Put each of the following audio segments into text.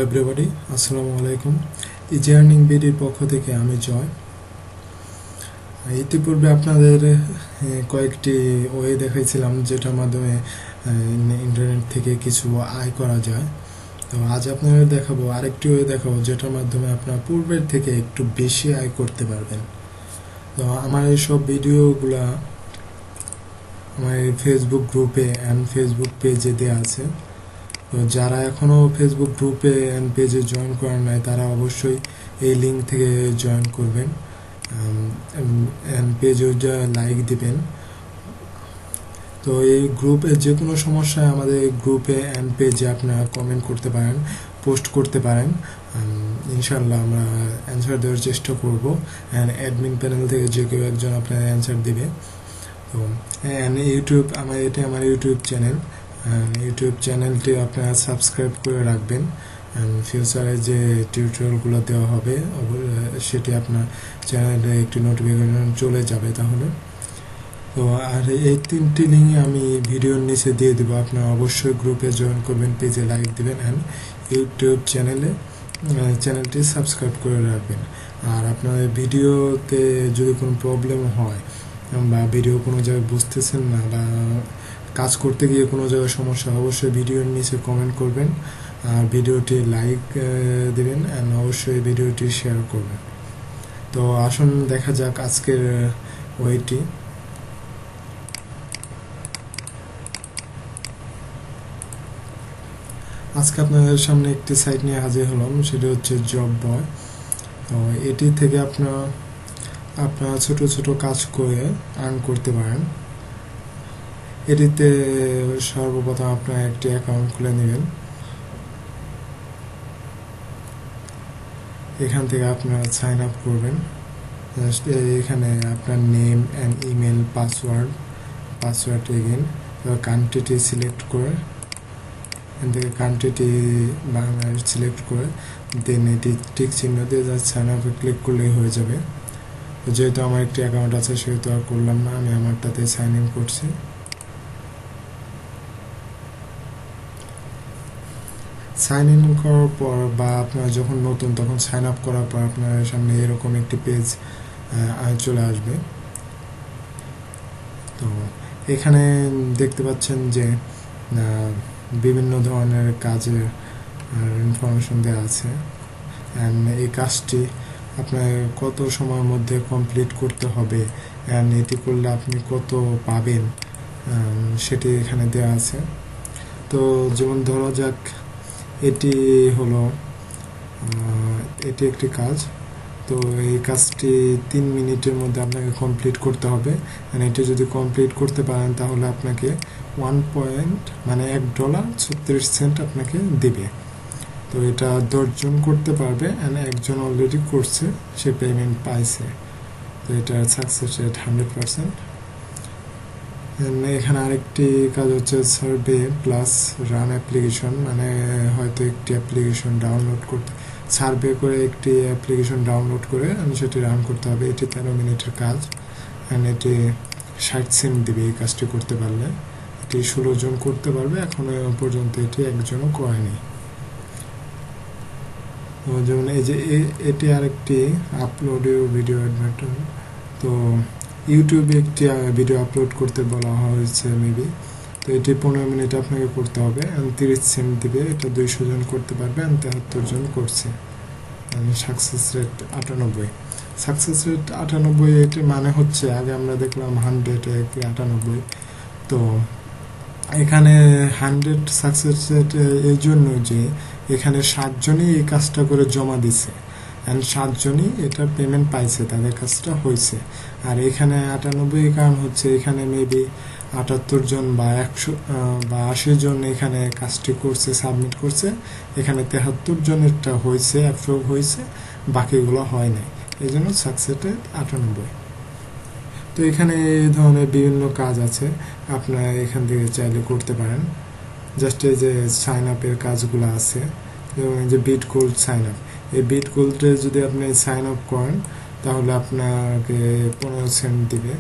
Everybody, আসসালামু আলাইকুম। Easy earning বিডির পক্ষ থেকে আমি জয়। ইতিপূর্বে আপনাদের কয়েকটি ওয়ে দেখাইছিলাম যেটার মাধ্যমে ইন্টারনেট থেকে কিছু আয় করা যায়। তো আজ আপনাদের দেখাবো আরেকটি ওয়ে দেখাবো যেটার মাধ্যমে আপনার পূর্বের থেকে একটু বেশি আয় করতে পারবেন। তো আমার এইসব ভিডিওগুলা আমার ফেসবুক গ্রুপে অ্যান্ড ফেসবুক পেজে দেওয়া আছে। তো যারা এখনও ফেসবুক গ্রুপে অ্যান্ড পেজে জয়েন করেন নাই তারা অবশ্যই এই লিঙ্ক থেকে জয়েন করবেন অ্যান্ড পেজেও লাইক দিবেন। তো এই গ্রুপে যে কোনো সমস্যায় আমাদের গ্রুপে অ্যান্ড পেজে আপনারা কমেন্ট করতে পারেন, পোস্ট করতে পারেন। ইনশাল্লাহ আমরা অ্যান্সার দেওয়ার চেষ্টা করব অ্যান্ড অ্যাডমিন প্যানেল থেকে যে কেউ একজন আপনার অ্যান্সার দিবে। তো ইউটিউব এটি আমার ইউটিউব চ্যানেল। ইউটিউব চ্যানেলটি আপনারা সাবস্ক্রাইব করে রাখবেন অ্যান্ড ফিউচারে যে টিউটোরিয়ালগুলো দেওয়া হবে সেটি আপনার চ্যানেলে একটি নোটিফিকেশন চলে যাবে তাহলে। তো আর এই তিনটি লিঙ্ক আমি ভিডিওর নিচে দিয়ে দেবো, আপনারা অবশ্যই গ্রুপে জয়েন করবেন, পেজে লাইক দেবেন অ্যান্ড ইউটিউব চ্যানেলটি সাবস্ক্রাইব করে রাখবেন। আর আপনার ভিডিওতে যদি কোনো প্রবলেম হয় বা ভিডিও কোনো জায়গায় বুঝতেছেন না বা কাজ করতে গিয়ে কোনো জায়গায় সমস্যা, অবশ্যই ভিডিওর নিচে কমেন্ট করবেন আর ভিডিওটি লাইক দেবেন অ্যান্ড অবশ্যই ভিডিওটি শেয়ার করবেন। তো আসুন দেখা যাক আজকের ওয়েটি। আজকে আপনাদের সামনে একটি সাইট নিয়ে হাজির হলাম, সেটা হচ্ছে জব বয়। তো এটি থেকে আপনারা ছোট ছোট কাজ করে আর্ন করতে পারেন। এটিতে সর্বপ্রথম আপনারা একটি অ্যাকাউন্ট খুলে নেবেন। এখান থেকে আপনারা সাইন আপ করবেন। এখানে আপনার name and email, password again, কান্ট্রিটি সিলেক্ট করে এখান থেকে কান্ট্রিটি বাংলাদেশ সিলেক্ট করে দেন এটি টিক চিহ্ন দিয়ে জাস্ট সাইন আপে ক্লিক করলেই হয়ে যাবে। যেহেতু আমার একটি অ্যাকাউন্ট আছে সেহেতু আর করলাম না, আমি আমারটাতে সাইন ইন করছি। সাইন ইন করার পর বা আপনার যখন নতুন তখন সাইন আপ করার পর আপনার সামনে এরকম একটি পেজ চলে আসবে। তো এখানে দেখতে পাচ্ছেন যে বিভিন্ন ধরনের কাজের ইনফরমেশন দেওয়া আছে অ্যান্ড এই কাজটি আপনার কত সময়ের মধ্যে কমপ্লিট করতে হবে অ্যান্ড এটি করলে আপনি কত পাবেন সেটি এখানে দেওয়া আছে। তো যেমন ধরা যাক এটি একটি কাজ। তো এই কাজটি 3 মিনিটের মধ্যে আপনাকে কমপ্লিট করতে হবে অ্যান্ড এটি যদি কমপ্লিট করতে পারেন তাহলে আপনাকে $1.36 আপনাকে দিবে। তো এটা 10 জন করতে পারবে অ্যান্ড একজন অলরেডি করছে, সে পেমেন্ট পাইছে। তো এটা সাকসেস রেট 100%। এখানে আরেকটি কাজ হচ্ছে সার্ভে প্লাস রান অ্যাপ্লিকেশন, মানে হয়তো একটি অ্যাপ্লিকেশন ডাউনলোড করতে সার্ভে করে একটি অ্যাপ্লিকেশন ডাউনলোড করে সেটি রান করতে হবে। এটি 13 মিনিটের কাজ অ্যান্ড এটি 60 সেন্ট দিবে এই কাজটি করতে পারলে। এটি 16 জন করতে পারবে, এখনো পর্যন্ত এটি একজনও করেনি। যেমন এই যে এটি আরেকটি আপলোডের ভিডিও অ্যাডভার্টাইজ। তো ইউটিউবে একটি ভিডিও আপলোড করতে বলা হয়েছে মেবি। তো এটি 15 মিনিট আপনাকে করতে হবে অ্যান্ড 30 সেন্ট দিবে। এটা 200 জন করতে পারবে অ্যান্ড 73 জন করছে। Success rate 98। সাকসেস রেট 98 এটির মানে হচ্ছে আগে আমরা দেখলাম 100, 98। তো এখানে 100 সাকসেস রেট এই জন্য যে এখানে 7 জনই এই কাজটা করে জমা দিছে অ্যান্ড 7 জনই এটা পেমেন্ট পাইছে, তাদের কাজটা হয়েছে। আর এখানে 98 কারণ হচ্ছে এখানে মেবি 78 জন বা 100 বা 80 জন এখানে কাজটি করছে, সাবমিট করছে। এখানে 73 জনেরটা হয়েছে, অ্যাপ্রুভ হয়েছে, বাকিগুলো হয় নাই, এই জন্য সাকসেস রেট 98। তো এখানে এই ধরনের বিভিন্ন কাজ আছে, আপনারা এখান থেকে চাইলে করতে পারেন। জাস্ট এই যে সাইন আপের কাজগুলো আছে, যেমন এই যে বিট গোল্ড সাইন আপ, এই বিট গোল্ডে যদি আপনি সাইন আপ করেন তাহলে আপনাকে 15 সেন্ট দিবে।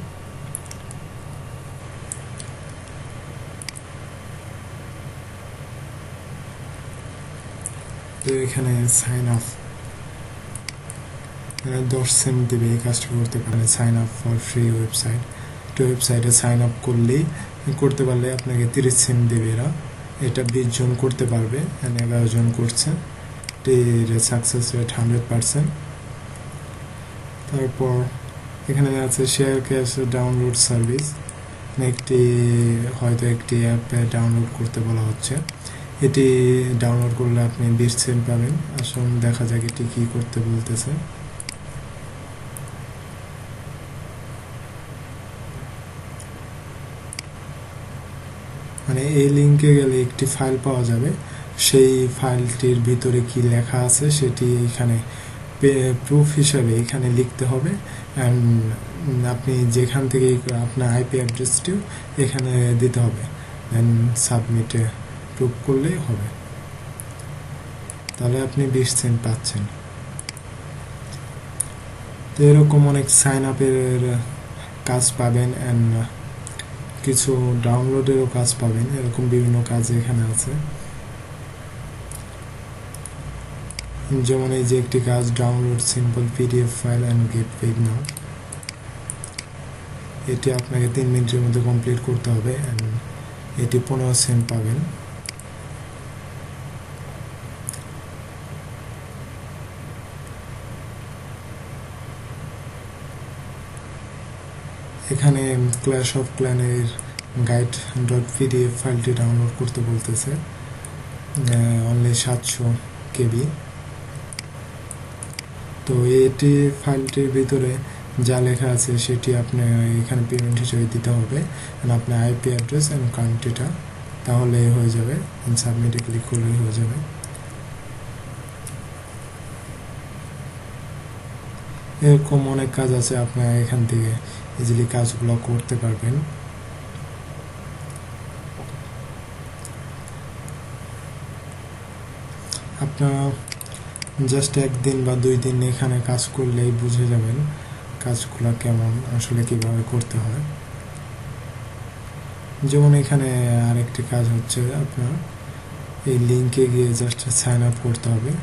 তো এখানে সাইন আপ 10 সেন্ট দেবে এই কাজটা করতে পারে। Sign up for free website, তো ওয়েবসাইটে সাইন আপ করতে পারলে আপনাকে 30 সেন্ট দেবে এরা। এটা 20 জন করতে পারবে, 11 জন করছে, এর সাকসেস রেট 100%। তারপর এখানে আছে শেয়ার ক্যাশ ডাউনলোড সার্ভিস, হয়তো একটি অ্যাপ ডাউনলোড করতে বলা হচ্ছে। এটি ডাউনলোড করলে আপনি 20 সেন্ট পাবেন। আসুন দেখা যাক এটি কি করতে বলতেছে। মানে এই লিঙ্কে গেলে একটি ফাইল পাওয়া যাবে, সেই ফাইলটির ভিতরে কি লেখা আছে সেটি এখানে প্রুফ হিসাবে এখানে লিখতে হবে। অ্যান্ড আপনি যেখান থেকে আপনার আইপি অ্যাড্রেসটিও এখানে দিতে হবে, দেন সাবমিটে প্রুফ করলেই হবে। তাহলে আপনি 20 সেন্ট পাচ্ছেন। তো এরকম অনেক সাইন আপের কাজ পাবেন, অ্যান্ড কিছু ডাউনলোডেরও কাজ পাবেন। এরকম বিভিন্ন কাজ এখানে আছে। যেমন এই যে একটি কাজ, download simple PDF file and get paid now. এটি আপনাকে 3 মিনিটের মধ্যে কমপ্লিট করতে হবে, অ্যান্ড এটি 15 সেন্ট পাবেন। এখানে ক্ল্যাশ অফ ক্ল্যানের গাইড .pdf ফাইলটি ডাউনলোড করতে বলতেছে, অনলি 700 কেবি। তো এটি ফাইলটির ভিতরে যা লেখা আছে সেটি আপনি এখানে পেমেন্ট হিসেবে দিতে হবে, আপনার আইপি অ্যাড্রেস অ্যান্ড কান্ট্রিটা, তাহলে হয়ে যাবে। সাবমিটে ক্লিক করলেই হয়ে যাবে। এরকম অনেক কাজ আছে, আপনারা এখান থেকে ইজিলি কাজগুলো করতে পারবেন। আপনারা জাস্ট 1 দিন বা 2 দিন এখানে কাজ করলেই বুঝে যাবেন কাজগুলো কেমন, আসলে কিভাবে করতে হয়। যেমন এখানে আরেকটি কাজ হচ্ছে, আপনার এই লিঙ্কে গিয়ে জাস্ট সাইন আপ করতে হবে।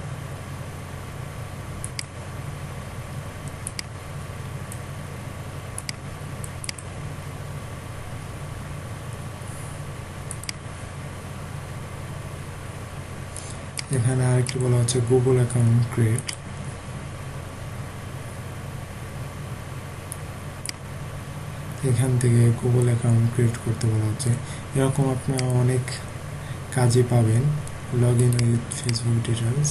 এখানে আরেকটি বলা হচ্ছে গুগল অ্যাকাউন্ট ক্রিয়েট। এখান থেকে গুগল অ্যাকাউন্ট ক্রিয়েট করতে বলা হচ্ছে। এরকম আপনারা অনেক কাজই পাবেন। Log in with Facebook details,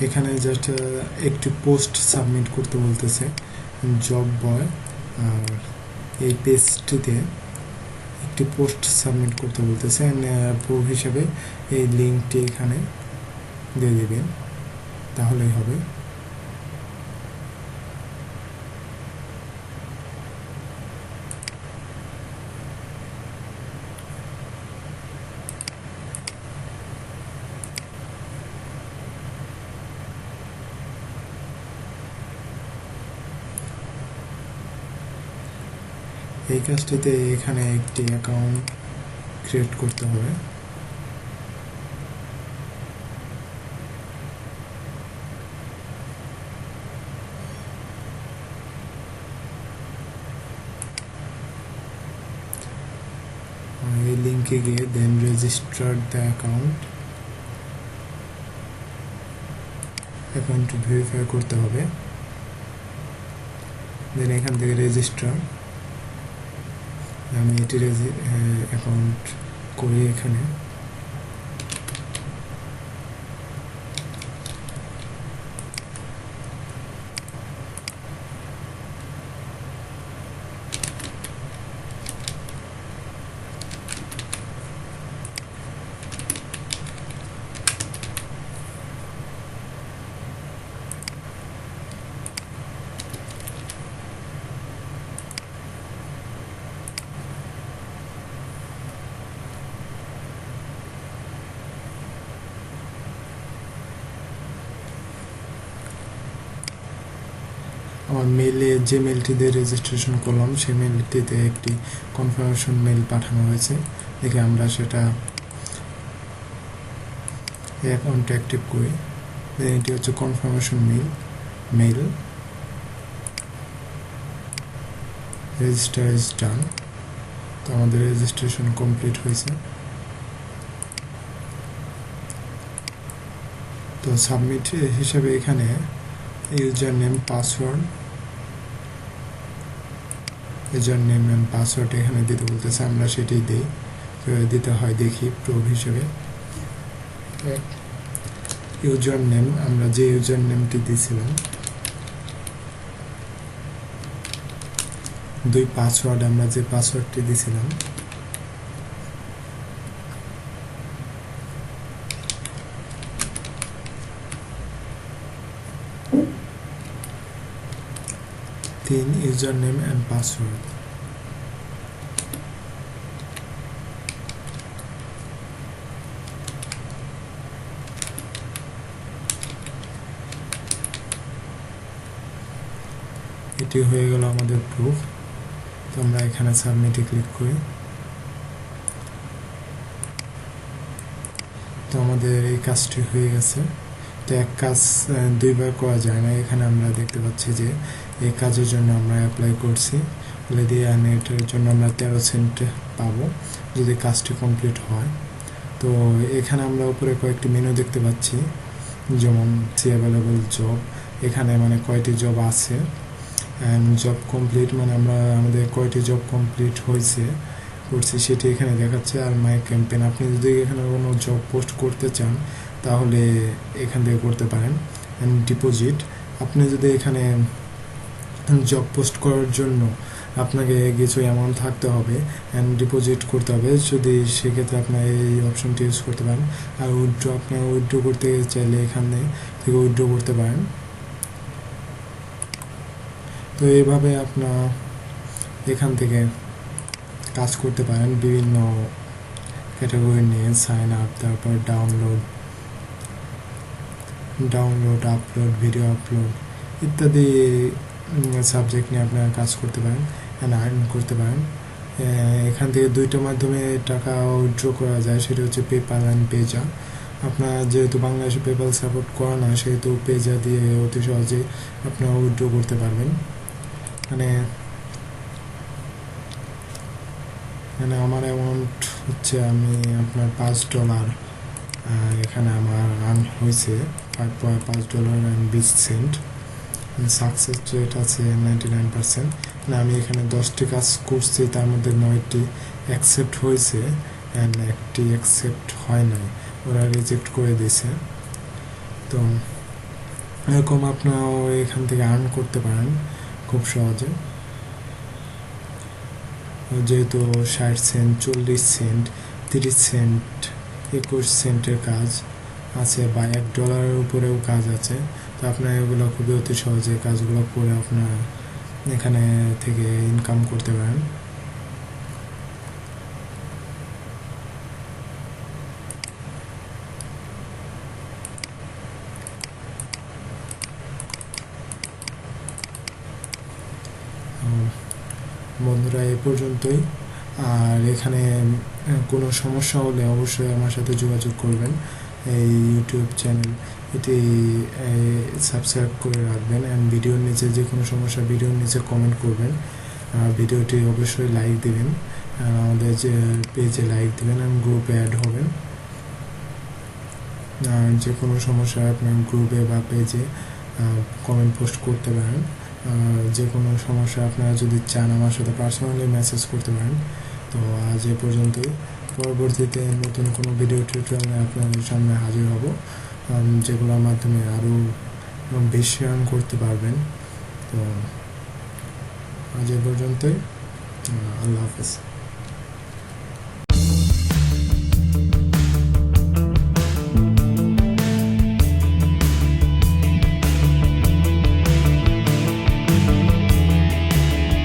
এখানে জাস্ট একটি পোস্ট সাবমিট করতে বলতেছে, জব বয়। আর এই পেজটিতে একটি পোস্ট সাবমিট করতে বলতেছে, প্রুফ হিসেবে এই লিঙ্কটি এখানে দিয়ে দেবেন, তাহলেই হবে। এই কাজটিতে এখানে একটি অ্যাকাউন্ট ক্রিয়েট করতে হবে। এই লিঙ্কে গিয়ে দেন রেজিস্টার দ্য অ্যাকাউন্ট ভেরিফাই করতে হবে। দেন এখান থেকে রেজিস্টার, আমি এটি অ্যাকাউন্ট করি এখানে। আমার মেইলে যে মেলটি দিয়ে রেজিস্ট্রেশন করলাম সেই মেলটিতে একটি কনফার্মেশন মেল পাঠানো হয়েছে। দেখে আমরা সেটা অ্যাকাউন্ট অ্যাক্টিভ করি। এটি হচ্ছে confirmation mail register is done. তো আমাদের রেজিস্ট্রেশন কমপ্লিট হয়েছে। তো সাবমিট হিসাবে এখানে ইউজার নেম পাসওয়ার্ড এখানে দিতে বলতেছে, আমরা সেটাই দিই। দিতে হয় দেখি প্রুফ হিসেবে। ইউজার নেম আমরা যে ইউজার নেমটি দিয়েছিলাম, পাসওয়ার্ড আমরা যে পাসওয়ার্ডটি দিয়েছিলাম, ইউজার নেম অ্যান্ড পাসওয়ার্ড। এটি হয়ে গেল আমাদের প্রুফ। তো আমরা এখানে সাবমিটে ক্লিক করি। তো আমাদের এই কাজটি হয়ে গেছে। তো এক কাজ দুইবার করা যায় না। এখানে আমরা দেখতে পাচ্ছি যে এই কাজের জন্য আমরা অ্যাপ্লাই করছি, বলে দিয়ে এটার জন্য আমরা 13 সেন্ট পাবো যদি কাজটি কমপ্লিট হয়। তো এখানে আমরা উপরে কয়েকটি মেনু দেখতে পাচ্ছি, যেমন সি অ্যাভেলেবল জব। এখানে মানে কয়টি জব আছে, অ্যান্ড জব কমপ্লিট মানে আমরা আমাদের কয়টি জব কমপ্লিট করছি সেটি এখানে দেখাচ্ছে। আর মাই ক্যাম্পেইন, আপনি যদি এখানে কোনো জব পোস্ট করতে চান তাহলে এখান থেকে করতে পারেন। অ্যান্ড ডিপোজিট, আপনি যদি এখানে জব পোস্ট করার জন্য আপনাকে কিছু অ্যামাউন্ট থাকতে হবে অ্যান্ড ডিপোজিট করতে হবে, যদি সেক্ষেত্রে আপনার এই অপশনটি ইউজ করতে পারেন। আর উইথড্র, আপনি উইথড্র করতে চাইলে এখানে থেকে উইথড্র করতে পারেন। তো এইভাবে আপনার এখান থেকে কাজ করতে পারেন বিভিন্ন ক্যাটাগরি নিয়ে, সাইন আপ, তারপর ডাউনলোড, আপলোড, ভিডিও আপলোড ইত্যাদি সাবজেক্ট নিয়ে আপনারা কাজ করতে পারেন অ্যান্ড আর্ন করতে পারেন। এখান থেকে দুইটা মাধ্যমে টাকা উইথড্র করা যায়, সেটা হচ্ছে পেপ্যাল অ্যান্ড পেজা। আপনার যেহেতু বাংলাদেশে পেপ্যাল সাপোর্ট করা না, সেহেতু পেজা দিয়ে অতি সহজে আপনারা উইথড্র করতে পারবেন। মানে আমার অ্যামাউন্ট হচ্ছে আমি আপনার $5 এখানে আমার আর্ন হয়েছে $5.20। সাকসেস রেট আছে 99%। আমি এখানে 10টি কাজ করছি, তার মধ্যে 9টি অ্যাকসেপ্ট হয়েছে অ্যান্ড একটি অ্যাকসেপ্ট হয় নাই, ওরা রিজেক্ট করে দিয়েছে। তো এরকম আপনারাও এখান থেকে আর্ন করতে পারেন খুব সহজে। যেহেতু 60 সেন্ট, 40 সেন্ট, 30 সেন্ট, 21 সেন্টের কাজ আছে বা $1 উপরেও কাজ আছে। তো আপনার এগুলো খুবই অতি সহজে কাজগুলো করে আপনার এখানে থেকে ইনকাম করতে পারেন। বন্ধুরা এ পর্যন্তই। আর এখানে কোনো সমস্যা হলে অবশ্যই আমার সাথে যোগাযোগ করবেন। এই ইউটিউব চ্যানেল এটি সাবস্ক্রাইব করে রাখবেন অ্যান্ড ভিডিওর নিচে যে কোনো সমস্যা ভিডিওর নিচে কমেন্ট করবেন। ভিডিওটি অবশ্যই লাইক দিবেন, আমাদের যে পেজে লাইক দিবেন এবং গ্রুপে অ্যাড হবেন। যে কোনো সমস্যা আপনার গ্রুপে বা পেজে কমেন্ট পোস্ট করতে পারেন। যে কোনো সমস্যা আপনারা যদি চান আমার সাথে পার্সোনালি মেসেজ করতে পারেন। তো আজ এ পর্যন্তই। পরবর্তীতে নতুন কোনো ভিডিও টিউটোরিয়ালে আপনাদের সামনে হাজির হব, যেগুলোর মাধ্যমে আরও বেশি আর্ন করতে পারবেন। তো আজ এ পর্যন্তই। আল্লাহ হাফেজ।